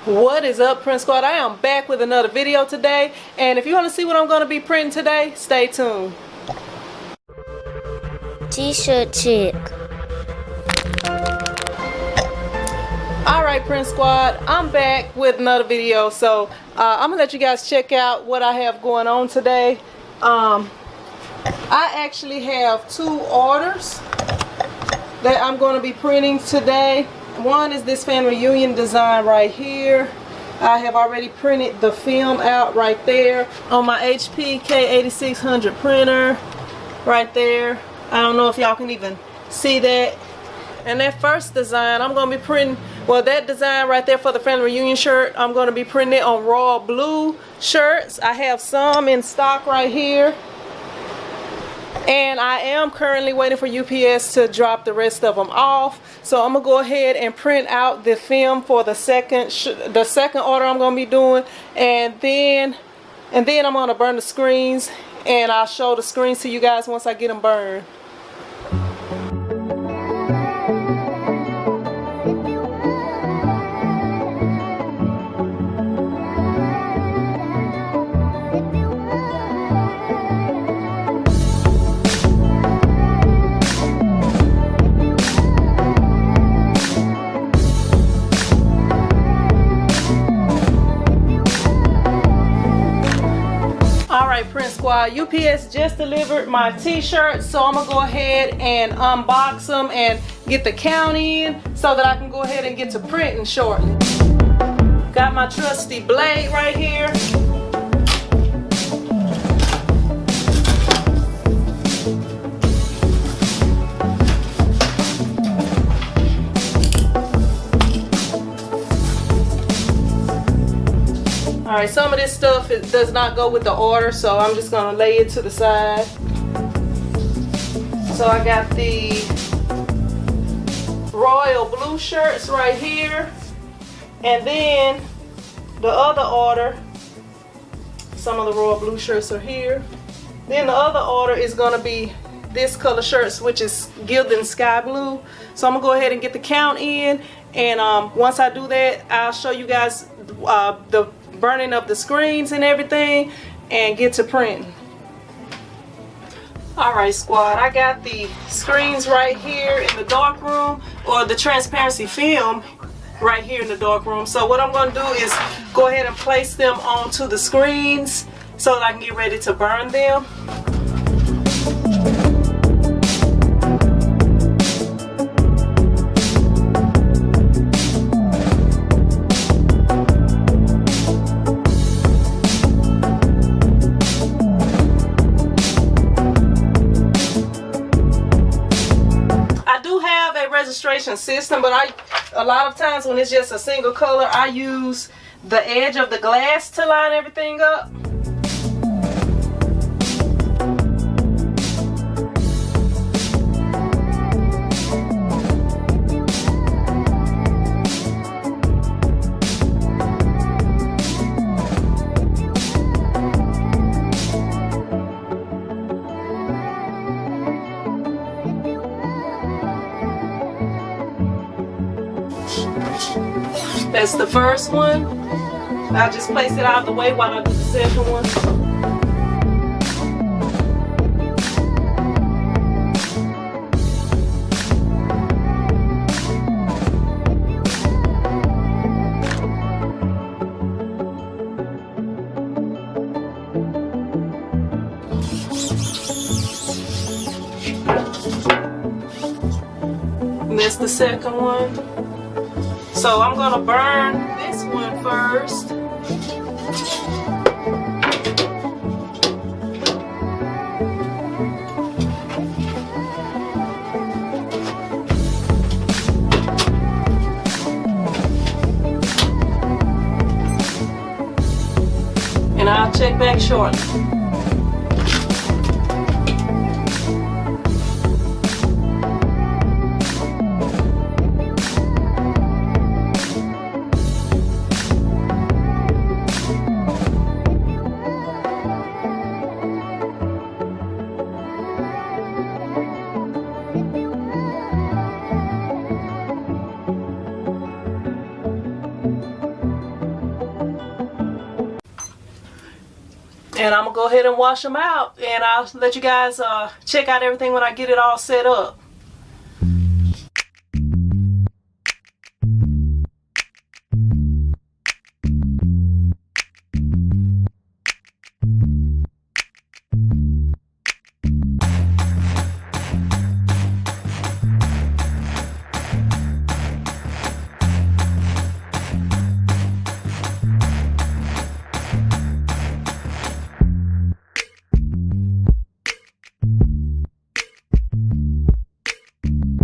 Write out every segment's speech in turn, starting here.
What is up, Print Squad? I am back with another video today, and if you want to see what I'm going to be printing today, stay tuned. T-shirt chick. Alright, Print Squad, I'm back with another video. So I'm gonna let you guys check out what I have going on today. I actually have two orders that I'm going to be printing today. One is this fan reunion design right here. I have already printed the film out right there on my HP K8600 printer right there. I don't know if y'all can even see that. And that first design I'm going to be printing, well, that design right there for the family reunion shirt, I'm going to be printing it on royal blue shirts. I have some in stock right here. And I am currently waiting for UPS to drop the rest of them off. So I'm going to go ahead and print out the film for the second order I'm going to be doing. And then I'm going to burn the screens. And I'll show the screens to you guys once I get them burned. Alright, Print Squad, UPS just delivered my t-shirts, so I'm going to go ahead and unbox them and get the count in so that I can go ahead and get to printing shortly. Got my trusty blade right here. Alright, some of this stuff does not go with the order, so I'm just going to lay it to the side. So I got the royal blue shirts right here. And then the other order, some of the royal blue shirts are here. Then the other order is going to be this color shirts, which is gilded sky blue. So I'm going to go ahead and get the count in. And once I do that, I'll show you guys the burning of the screens and everything and get to printing. Alright, squad, I got the screens right here in the dark room, or the transparency film right here in the dark room. So what I'm going to do is go ahead and place them onto the screens so that I can get ready to burn them. Registration system, but a lot of times when it's just a single color, I use the edge of the glass to line everything up. That's the first one. I'll just place it out of the way while I do the second one. And that's the second one. So I'm going to burn this one first. And I'll check back shortly. And I'm gonna go ahead and wash them out, and I'll let you guys check out everything when I get it all set up.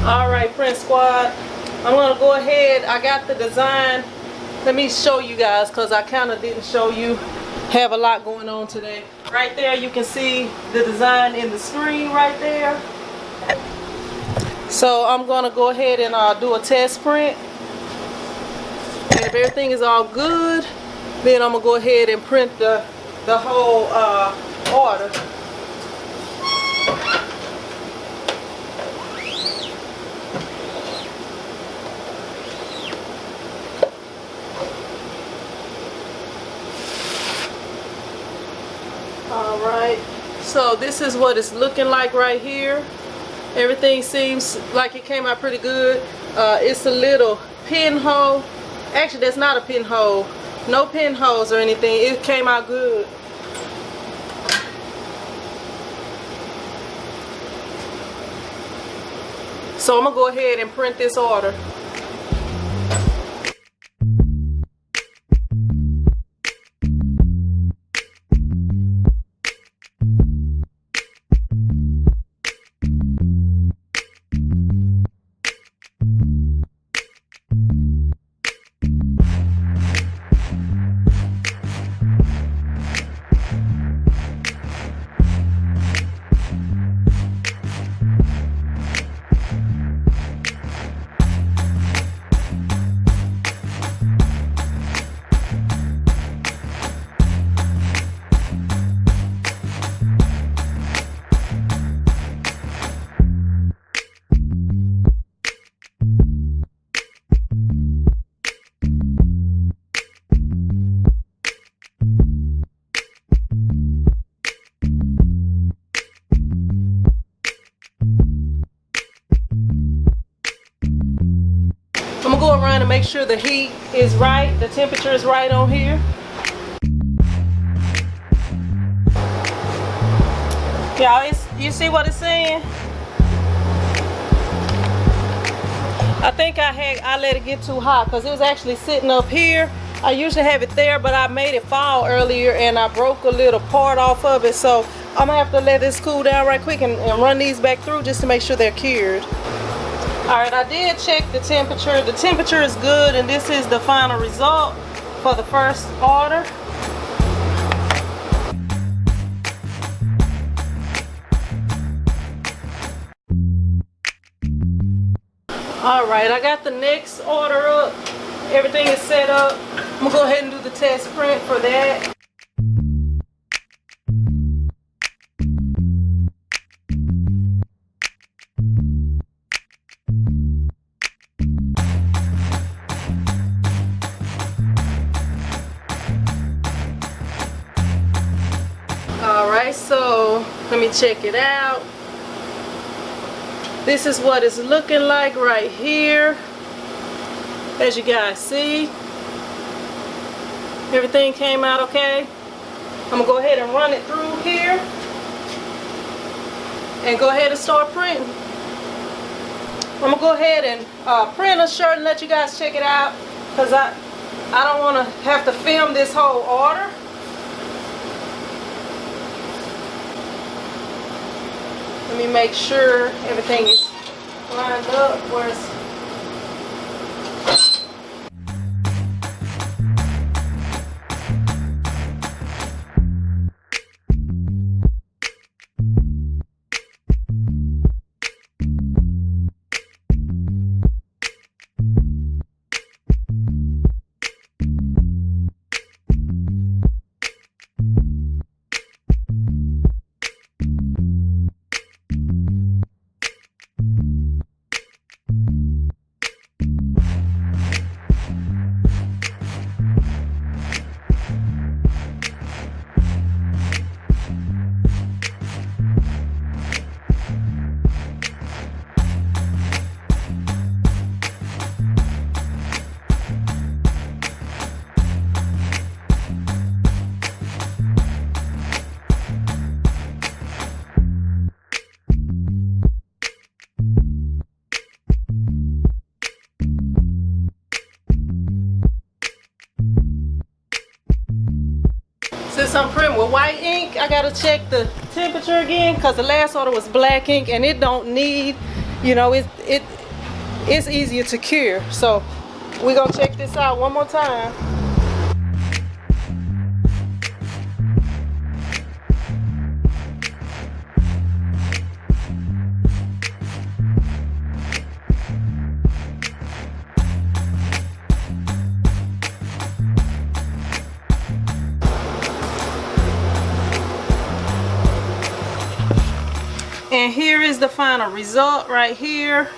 Alright, Print Squad, I'm going to go ahead. I got the design. Let me show you guys, because I kind of didn't show you. Have a lot going on today. Right there you can see the design in the screen right there. So I'm going to go ahead and do a test print. And if everything is all good, then I'm going to go ahead and print the whole order. Alright, so this is what it's looking like right here. Everything seems like it came out pretty good. It's a little pinhole. Actually, that's not a pinhole. No pinholes or anything. It came out good. So I'm going to go ahead and print this order. I'm gonna go around and make sure the heat is right, the temperature is right on here. Y'all, you see what it's saying? I think I let it get too hot because it was actually sitting up here. I usually have it there, but I made it fall earlier and I broke a little part off of it. So I'm gonna have to let this cool down right quick and run these back through just to make sure they're cured. Alright, I did check the temperature. The temperature is good, and this is the final result for the first order. Alright, I got the next order up. Everything is set up. I'm going to go ahead and do the test print for that. Alright, so let me check it out. This is what it's looking like right here. As you guys see, everything came out okay. I'm going to go ahead and run it through here and go ahead and start printing. I'm going to go ahead and print a shirt and let you guys check it out, because I don't want to have to film this whole order. Let me make sure everything is lined up where it's since I'm printing with white ink, I gotta check the temperature again, because the last order was black ink and it don't need, you know, it's easier to cure. So we're gonna check this out one more time. And here is the final result right here.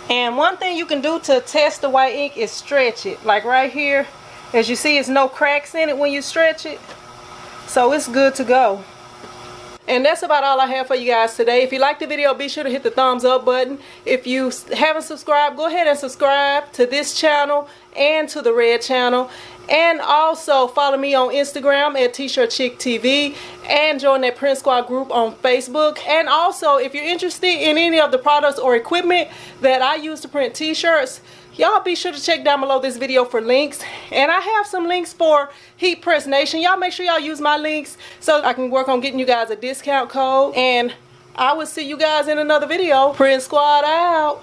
And one thing you can do to test the white ink is stretch it. Like right here, as you see, it's no cracks in it when you stretch it. So it's good to go. And that's about all I have for you guys today. If you liked the video, be sure to hit the thumbs up button. If you haven't subscribed, go ahead and subscribe to this channel and to the red channel. And also follow me on Instagram at t-shirtchick TV, and join that print squad group on Facebook. And also, if you're interested in any of the products or equipment that I use to print t-shirts, y'all be sure to check down below this video for links. And I have some links for Heat Press Nation. Y'all make sure y'all use my links so I can work on getting you guys a discount code. And I will see you guys in another video. Print squad out.